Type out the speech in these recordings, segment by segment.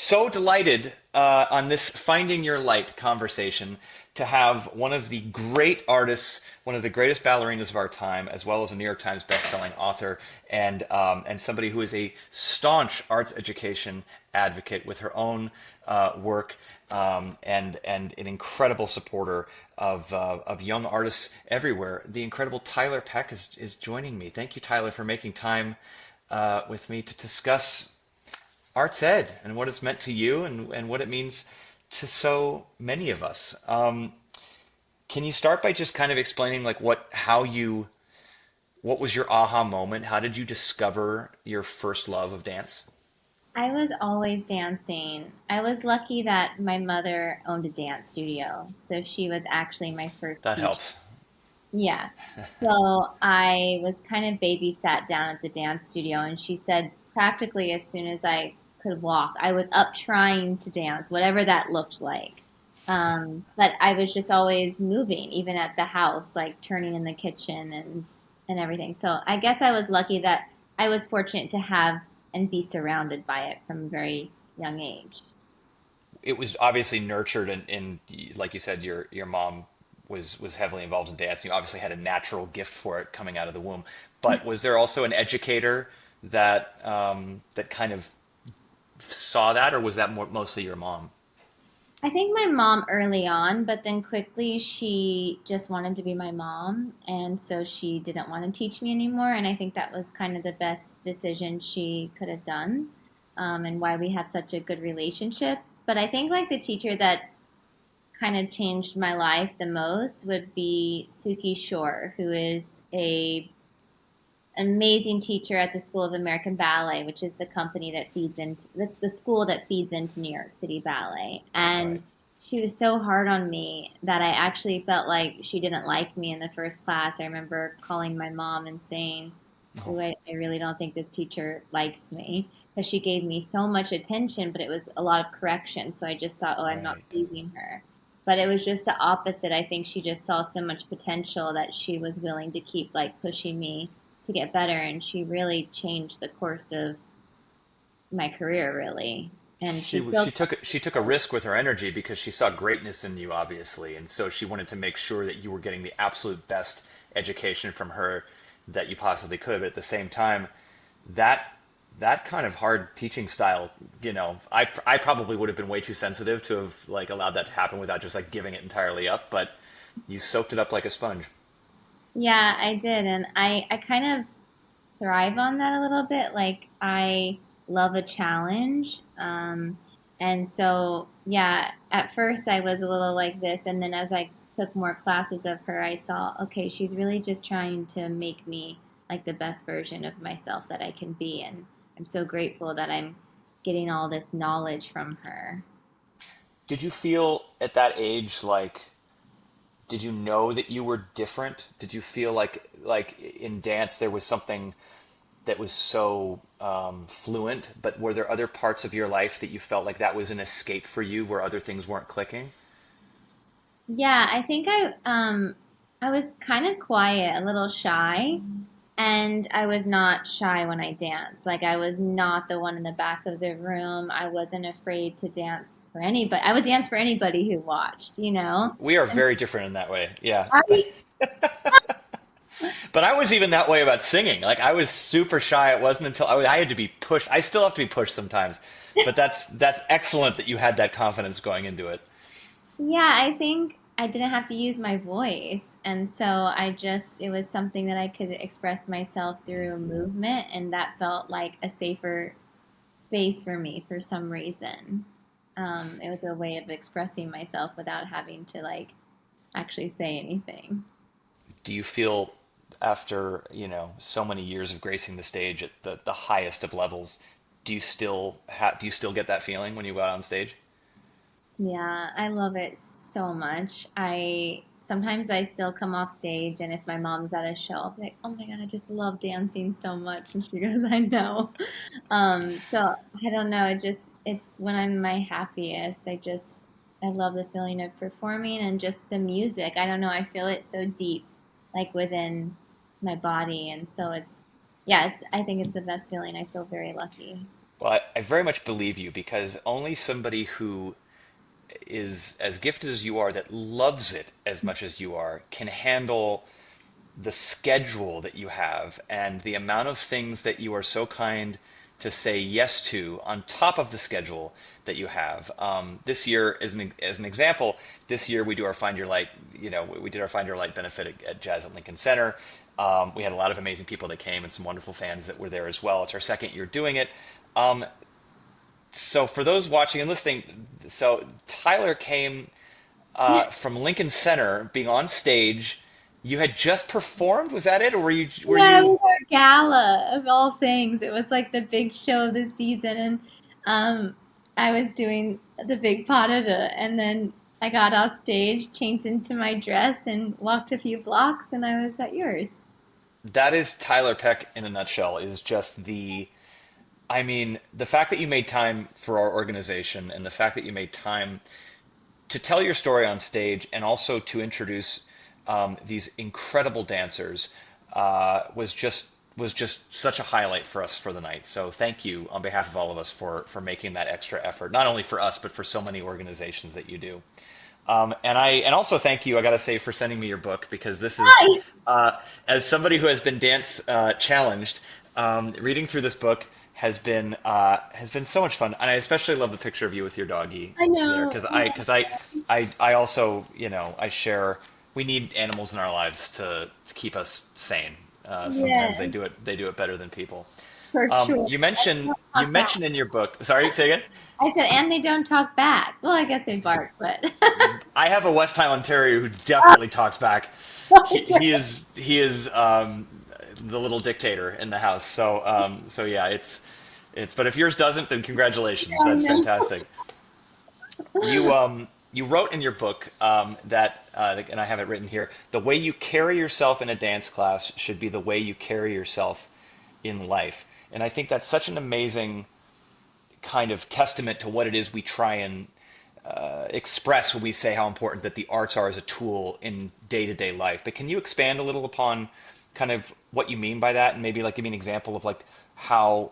So delighted on this Finding Your Light conversation to have one of the great artists, one of the greatest ballerinas of our time, as well as a New York Times best-selling author, and somebody who is a staunch arts education advocate with her own work, and an incredible supporter of young artists everywhere. The incredible Tiler Peck is joining me. Thank you, Tyler, for making time with me to discuss arts ed and what it's meant to you and what it means to so many of us. Can you start by just kind of explaining like what was your aha moment? How did you discover your first love of dance? I was always dancing. I was lucky that my mother owned a dance studio, so she was actually my first That teacher. helps. Yeah. So I was kind of babysat down at the dance studio, and she said practically as soon as I could walk, I was up trying to dance, whatever that looked like. But I was just always moving, even at the house, like turning in the kitchen and everything. So I guess I was lucky that I was fortunate to have and be surrounded by it from a very young age. It was obviously nurtured and like you said, your mom was heavily involved in dance. You obviously had a natural gift for it coming out of the womb. But was there also an educator that kind of saw that, or was that mostly your mom? I think my mom early on, but then quickly she just wanted to be my mom, and so she didn't want to teach me anymore. And I think that was kind of the best decision she could have done, and why we have such a good relationship. But I think like the teacher that kind of changed my life the most would be Suki Shore, who is a amazing teacher at the School of American Ballet, which is the company that feeds into the school that feeds into New York City Ballet. Right. And she was so hard on me that I actually felt like she didn't like me in the first class. I remember calling my mom and saying, Oh, "Ooh, I really don't think this teacher likes me." Because she gave me so much attention, but it was a lot of correction. So I just thought, oh, I'm not right. pleasing her. But it was just the opposite. I think she just saw so much potential that she was willing to keep like pushing me to get better, and she really changed the course of my career, really. And she still, She took a risk with her energy because she saw greatness in you, obviously, and so she wanted to make sure that you were getting the absolute best education from her that you possibly could. But at the same time, that that kind of hard teaching style, I probably would have been way too sensitive to have like allowed that to happen without just like giving it entirely up. But you soaked it up like a sponge. yeah, I did. And I kind of thrive on that a little bit. Like, I love a challenge. And so, yeah, at first I was a little like this. And then as I took more classes of her, I saw, okay, she's really just trying to make me like the best version of myself that I can be. And I'm so grateful that I'm getting all this knowledge from her. Did you feel at that age like did you know that you were different? Did you feel like in dance there was something that was so fluent, but were there other parts of your life that you felt like that was an escape for you where other things weren't clicking? Yeah, I think I was kind of quiet, a little shy, and I was not shy when I danced. Like, I was not the one in the back of the room. I wasn't afraid to dance for anybody. I would dance for anybody who watched, you know? We are And very different in that way. Yeah. I, But I was even that way about singing. Like I was super shy. It wasn't until I had to be pushed. I still have to be pushed sometimes. But that's excellent that you had that confidence going into it. yeah, I think I didn't have to use my voice. And so it was something that I could express myself through movement, and that felt like a safer space for me for some reason. It was a way of expressing myself without having to like actually say anything. Do you feel after, so many years of gracing the stage at the highest of levels, do you still get that feeling when you go out on stage? Yeah, I love it so much. I sometimes I still come off stage, and if my mom's at a show, I'll be like, "Oh my God, I just love dancing so much," and she goes, "I know." So I don't know. It's when I'm my happiest. I love the feeling of performing and just the music. I don't know. I feel it so deep, like within my body, and so it's yeah. It's I think it's the best feeling. I feel very lucky. Well, I very much believe you because only somebody who is as gifted as you are, that loves it as much as you are, can handle the schedule that you have and the amount of things that you are so kind to say yes to on top of the schedule that you have. This year, as an example, this year we do our Find Your Light. We did our Find Your Light benefit at Jazz at Lincoln Center. We had a lot of amazing people that came and some wonderful fans that were there as well. It's our second year doing it. Um, so for those watching and listening, so Tyler came from Lincoln Center, being on stage. You had just performed. Was that it, or were you? Were Yeah, it you? was our gala of all things. It was like the big show of the season, and I was doing the big pas de deux, and then I got off stage, changed into my dress, and walked a few blocks, and I was at yours. That is Tyler Peck in a nutshell. Is just the. I mean, the fact that you made time for our organization, and the fact that you made time to tell your story on stage, and also to introduce these incredible dancers, was just such a highlight for us for the night. So thank you on behalf of all of us for making that extra effort, not only for us but for so many organizations that you do. And also thank you, I got to say, for sending me your book, because this is, Hi. as somebody who has been dance challenged, reading through this book has been so much fun, and I especially love the picture of you with your doggy I there, know. because I also, I share. We need animals in our lives to keep us sane. Sometimes Yeah, they do it better than people. for sure. You And they mentioned don't you talk back. mentioned in your book. Sorry, say again. I said, and they don't talk back. Well, I guess they bark, but I have a West Highland Terrier who definitely talks back. He is the little dictator in the house. So yeah, it's. But if yours doesn't, then congratulations. I That's know. fantastic. You wrote in your book that, and I have it written here. The way you carry yourself in a dance class should be the way you carry yourself in life. And I think that's such an amazing kind of testament to what it is we try and express when we say how important that the arts are as a tool in day-to-day life. But can you expand a little upon kind of what you mean by that, and maybe like give me an example of like how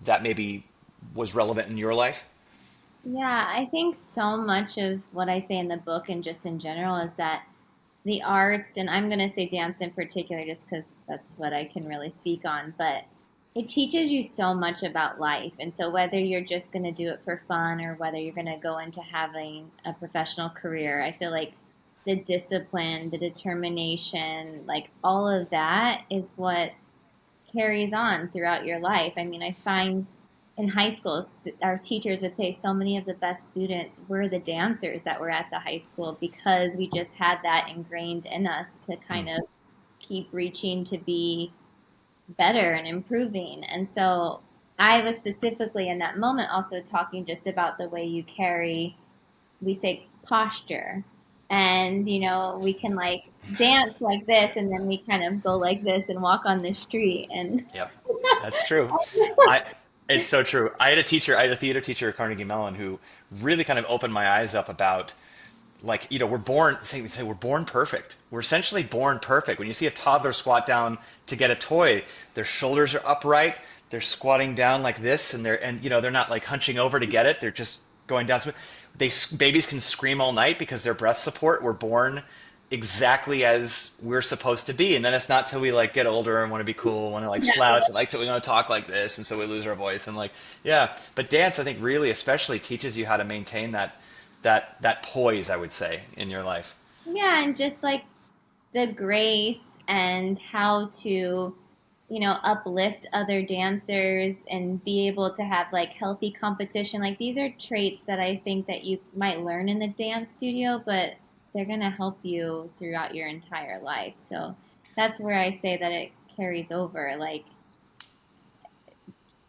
that maybe was relevant in your life? Yeah, I think so much of what I say in the book and just in general is that the arts, and I'm going to say dance in particular just because that's what I can really speak on, but it teaches you so much about life. And so, whether you're just going to do it for fun or whether you're going to go into having a professional career, I feel like the discipline, the determination, like all of that is what carries on throughout your life. I mean, I find in high schools, our teachers would say so many of the best students were the dancers that were at the high school because we just had that ingrained in us to Hmm. kind of keep reaching to be better and improving. And so I was specifically in that moment also talking just about the way you carry, we say posture. And, we can like dance like this and then we kind of go like this and walk on the street. And Yep, that's true. I It's so true. I had a theater teacher at Carnegie Mellon who really kind of opened my eyes up about, like, we're born, say we're born perfect. We're essentially born perfect. When you see a toddler squat down to get a toy, their shoulders are upright, they're squatting down like this, and they're not like hunching over to get it. They're just going down. Babies can scream all night because their breath support. We're born exactly as we're supposed to be, and then it's not till we like get older and want to be cool, want to like yeah, slouch, and like till we want to talk like this, and so we lose our voice, and like, yeah. But dance, I think, really especially teaches you how to maintain that poise, I would say, in your life. yeah, and just like the grace and how to, uplift other dancers and be able to have like healthy competition. Like these are traits that I think that you might learn in the dance studio, but they're going to help you throughout your entire life. So that's where I say that it carries over, like,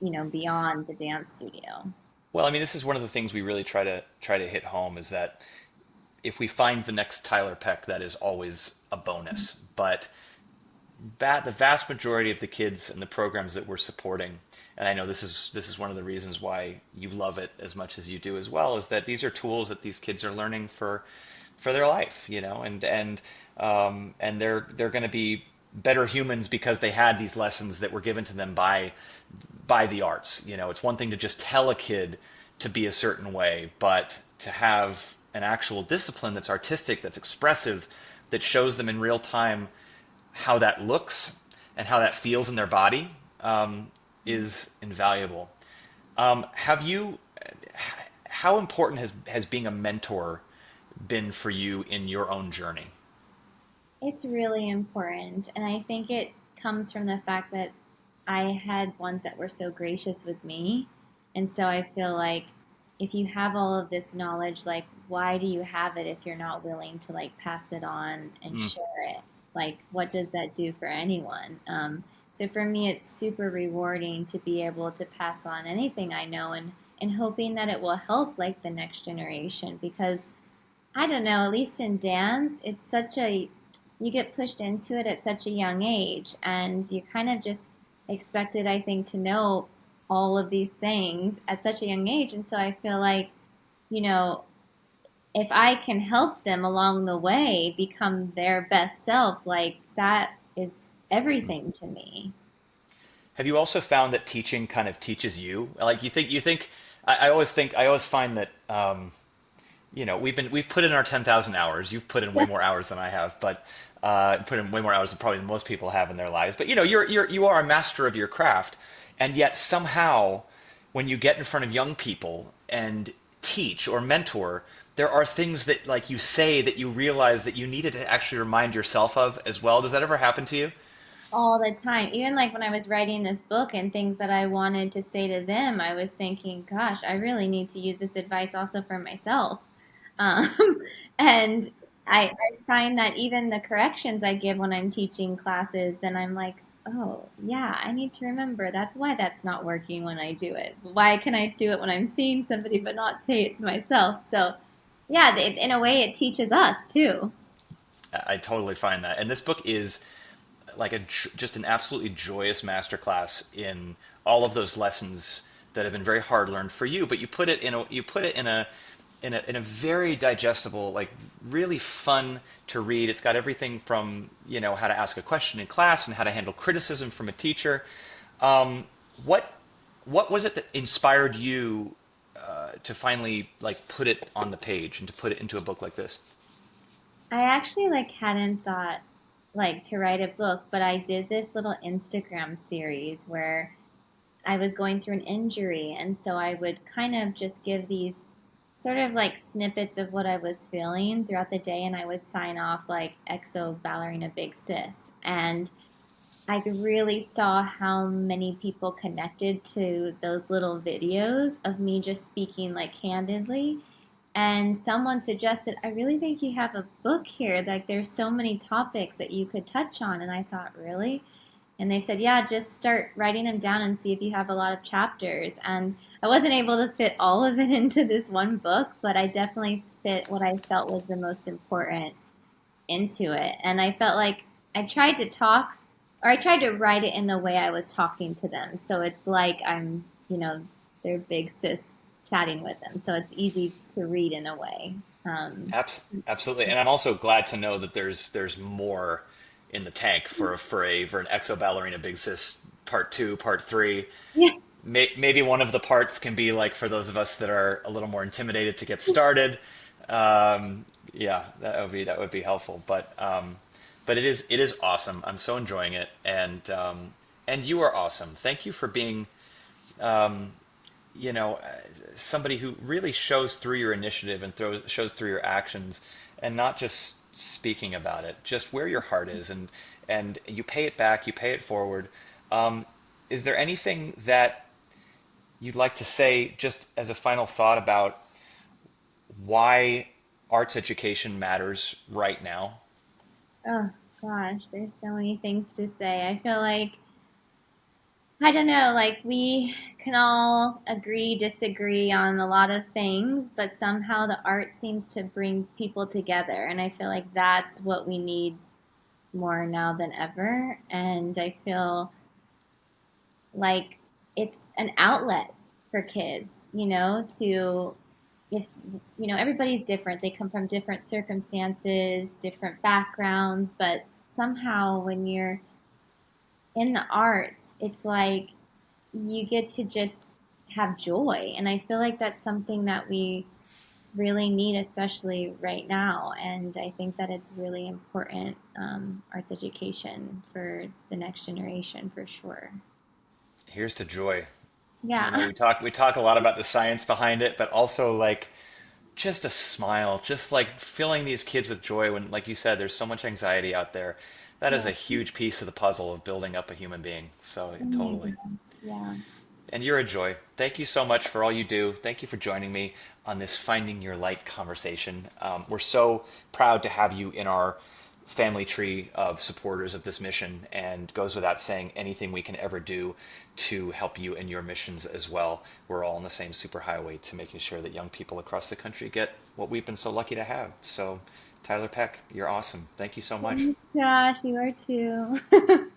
beyond the dance studio. Well, I mean, this is one of the things we really try to hit home, is that if we find the next Tyler Peck, that is always a bonus. But the vast majority of the kids and the programs that we're supporting, and I know this is one of the reasons why you love it as much as you do as well, is that these are tools that these kids are learning for their life, and they're going to be better humans because they had these lessons that were given to them by the arts. You know, it's one thing to just tell a kid to be a certain way, but to have an actual discipline that's artistic, that's expressive, that shows them in real time how that looks and how that feels in their body is invaluable. Have you? How important has being a mentor been for you in your own journey? It's really important. And I think it comes from the fact that I had ones that were so gracious with me. And so I feel like if you have all of this knowledge, like, why do you have it if you're not willing to like pass it on and Mm. share it? Like, what does that do for anyone? So for me, it's super rewarding to be able to pass on anything I know and hoping that it will help like the next generation because I don't know, at least in dance, it's such a, you get pushed into it at such a young age, and you kind of just expected, I think, to know all of these things at such a young age. And so I feel like, you know, if I can help them along the way become their best self, like that is everything to me. Have you also found that teaching kind of teaches you? Like you think. I always find that you know we've put in our 10,000 hours. You've put in way Yeah. more hours than I have, but put in way more hours than probably most people have in their lives. But you know you are a master of your craft, and yet somehow when you get in front of young people and teach or mentor, there are things that like you say that you realize that you needed to actually remind yourself of as well. Does that ever happen to you? All the time. Even like when I was writing this book and things that I wanted to say to them, I was thinking, gosh, I really need to use this advice also for myself. Um, and I find that even the corrections I give when I'm teaching classes, then I'm like, oh, yeah, I need to remember that's why that's not working when I do it. Why can I do it when I'm seeing somebody but not say it to myself? So, yeah, in a way, it teaches us too. I totally find that. And this book is like just an absolutely joyous masterclass in all of those lessons that have been very hard learned for you, but you put it in a very digestible, like really fun to read. It's got everything from how to ask a question in class and how to handle criticism from a teacher. What what was it that inspired you to finally like put it on the page and to put it into a book like this? I actually like hadn't thought like to write a book, but I did this little Instagram series where I was going through an injury, and so I would kind of just give these sort of like snippets of what I was feeling throughout the day, and I would sign off like EXO ballerina big sis. And I really saw how many people connected to those little videos of me just speaking like candidly. And someone suggested, I really think you have a book here. Like there's so many topics that you could touch on. And I thought, really? And they said, yeah, just start writing them down and see if you have a lot of chapters. And I wasn't able to fit all of it into this one book, but I definitely fit what I felt was the most important into it. And I felt like I tried to talk or I tried to write it in the way I was talking to them. So it's like I'm, their big sis chatting with them. So it's easy to read in a way. Absolutely, and I'm also glad to know that there's more in the tank for an Exo Ballerina Big Sis Part Two, Part Three. Yeah. Maybe one of the parts can be like for those of us that are a little more intimidated to get started. Yeah, that would be helpful. But it is awesome. I'm so enjoying it, and you are awesome. Thank you for being you know, somebody who really shows through your initiative and shows through your actions, and not just speaking about it, just where your heart is, and you pay it back, you pay it forward. Is there anything that you'd like to say, just as a final thought, about why arts education matters right now? Oh gosh, there's so many things to say. I feel like I don't know, like we can all agree, disagree on a lot of things, but somehow the art seems to bring people together. And I feel like that's what we need more now than ever. And I feel like it's an outlet for kids, to, if, everybody's different. They come from different circumstances, different backgrounds, but somehow when you're in the arts, it's like you get to just have joy. And I feel like that's something that we really need, especially right now. And I think that it's really important, arts education for the next generation for sure. Here's to joy. Yeah. We talk a lot about the science behind it, but also like just a smile, just like filling these kids with joy when, like you said, there's so much anxiety out there. That is Yeah. a huge piece of the puzzle of building up a human being. So totally. Amen. Yeah. And you're a joy. Thank you so much for all you do. Thank you for joining me on this Finding Your Light conversation. We're so proud to have you in our family tree of supporters of this mission, and goes without saying, anything we can ever do to help you in your missions as well. We're all on the same superhighway to making sure that young people across the country get what we've been so lucky to have. So, Tyler Peck, you're awesome. Thank you so much. Thanks, Josh. You are too.